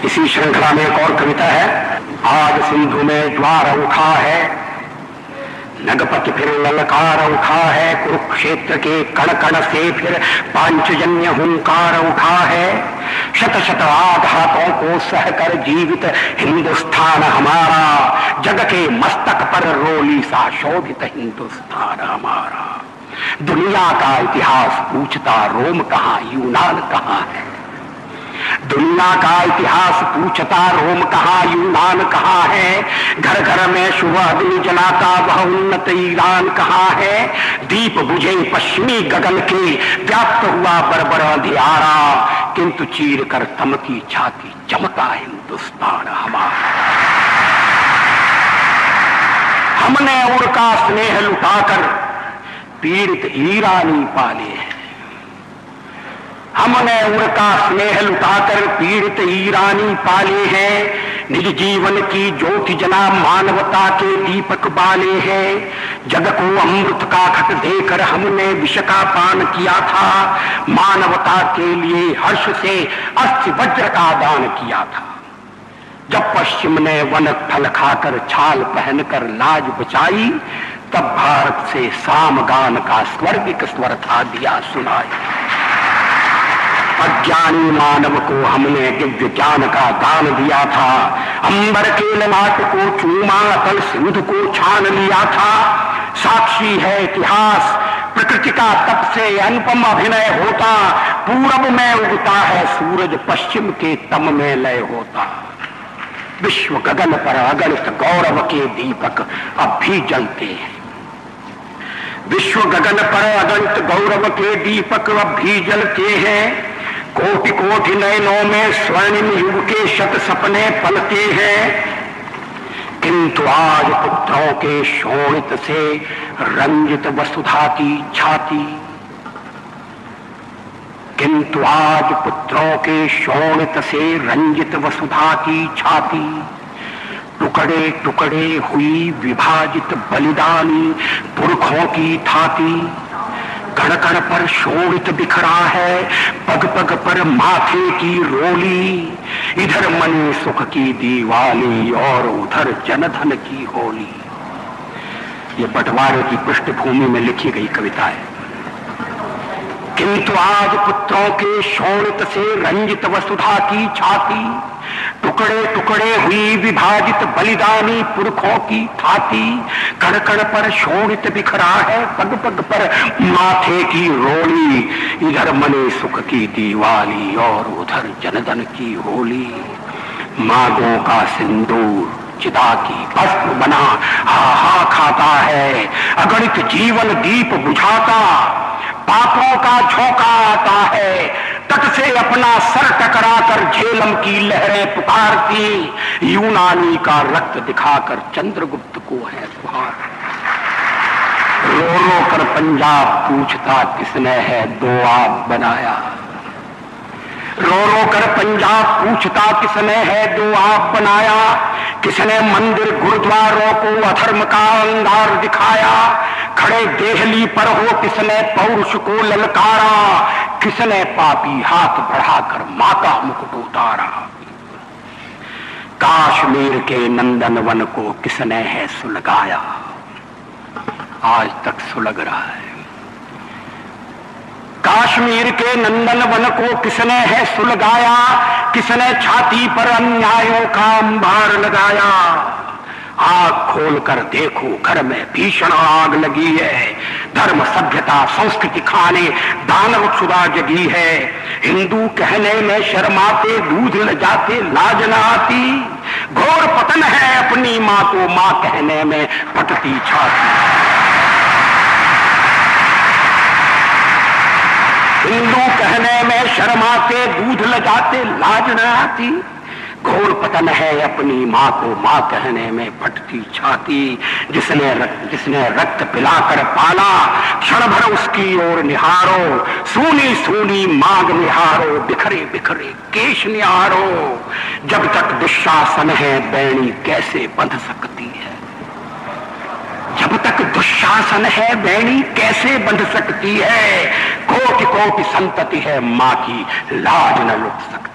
इसी श्रृंखला में एक और कविता है। आज सिंधु में ज्वार उठा है, नगपति फिर ललकार उठा है, कुरुक्षेत्र के कण कण से फिर पांचजन्य हुंकार उठा है। शत शत आघातों को सहकर जीवित हिंदुस्तान हमारा, जग के मस्तक पर रोली सा शोभित हिंदुस्तान हमारा। दुनिया का इतिहास पूछता रोम कहाँ यूनान कहाँ है, दुनिया का इतिहास पूछता रोम कहाँ यूनान कहाँ है। घर घर में शुभ अग्नि जलाता वह उन्नत ईरान कहाँ है। दीप बुझे पश्चिमी गगन के व्याप्त हुआ बरबर अंधियारा, किंतु चीर कर तमकी छाती चमका हिंदुस्तान हमारा। हमने उनका स्नेह लुटाकर पीड़ित ईरानी पाले हैं, हमने उनका स्नेह लुटाकर पीड़ित ईरानी पाले हैं। निज जीवन की ज्योति जना मानवता के दीपक बाले हैं। जग को अमृत का घट देकर हमने विष का पान किया था, मानवता के लिए हर्ष से अस्थि वज्र का दान किया था। जब पश्चिम ने वन फल खाकर छाल पहनकर लाज बचाई, तब भारत से सामगान का स्वर्गिक स्वर था दिया सुनाई। अज्ञानी मानव को हमने दिव्य ज्ञान का दान दिया था, अंबर के ललाट को चूमा तल सिंधु को छान लिया था। साक्षी है इतिहास प्रकृति का तप से अनुपम अभिनय होता, पूरब में उगता है सूरज पश्चिम के तम में लय होता। विश्व गगन पर अगणित गौरव के दीपक अब भी जलते हैं, विश्व गगन पर अगणित गौरव के दीपक अब भी जलते हैं। कोटि कोटि नयनों में स्वर्णिम युग के शत सपने पलते हैं, किंतु आज पुत्रों के शोणित से रंजित वसुधा की छाती, किंतु आज पुत्रों के शोणित से रंजित वसुधा की छाती। टुकड़े टुकड़े हुई विभाजित बलिदानी पुरखों की थाती, कण कण पर शोणित बिखरा है पग पग पर माथे की रोली। इधर मनी सुख की दीवाली और उधर जनधन की होली। ये बंटवारे की पृष्ठभूमि में लिखी गई कविता है। किंतु आज पुत्रों के शोणित से रंजित वसुधा की छाती, टुकड़े टुकड़े हुई विभाजित बलिदानी पुरखों की थाती। कण कण पर शोणित बिखरा है पग पग पर माथे की रोली। इधर मने सुख की दीवाली और उधर जनधन की होली। मांगों का सिंदूर चिता की भस्म बना हा हा खाता है, अगणित जीवन दीप बुझाता पापों का झोंका आता है। तट से अपना सर टकरा कर झेलम की लहरें पुकारती, यूनानी का रक्त दिखाकर चंद्रगुप्त को है पुकार। रो रो कर पंजाब पूछता किसने है दो आप बनाया, रो रो कर पंजाब पूछता किसने है दो आप बनाया। किसने मंदिर गुरुद्वारों को अधर्म का अंगार दिखाया, खड़े देहली पर हो किसने पौरुष को ललकारा। किसने पापी हाथ बढ़ाकर मां का मुकुट उतारा। काश्मीर के नंदनवन को किसने है सुलगाया, आज तक सुलग रहा है। काश्मीर के नंदनवन को किसने है सुलगाया, किसने छाती पर अन्यायों का अंबार लगाया। आग खोलकर देखो घर में भीषण आग लगी है, धर्म सभ्यता संस्कृति खाने दानव क्षुधा जगी है। हिंदू कहने में शर्माते दूध ल जाते लाज न आती, घोर पतन है अपनी माँ को माँ कहने में फटती छाती। हिंदू कहने में शर्माते दूध ल जाते लाज न आती, घोर पतन है अपनी माँ को माँ कहने में फटती छाती। जिसने रक्त पिलाकर पाला क्षण भर उसकी ओर निहारो, सूनी सूनी मांग निहारो, बिखरे बिखरे केश निहारो। जब तक दुशासन है बैणी कैसे बंध सकती है, जब तक दुशासन है बैणी कैसे बंध सकती है। कोटि कोटि संतति है माँ की लाज न लुट सकती।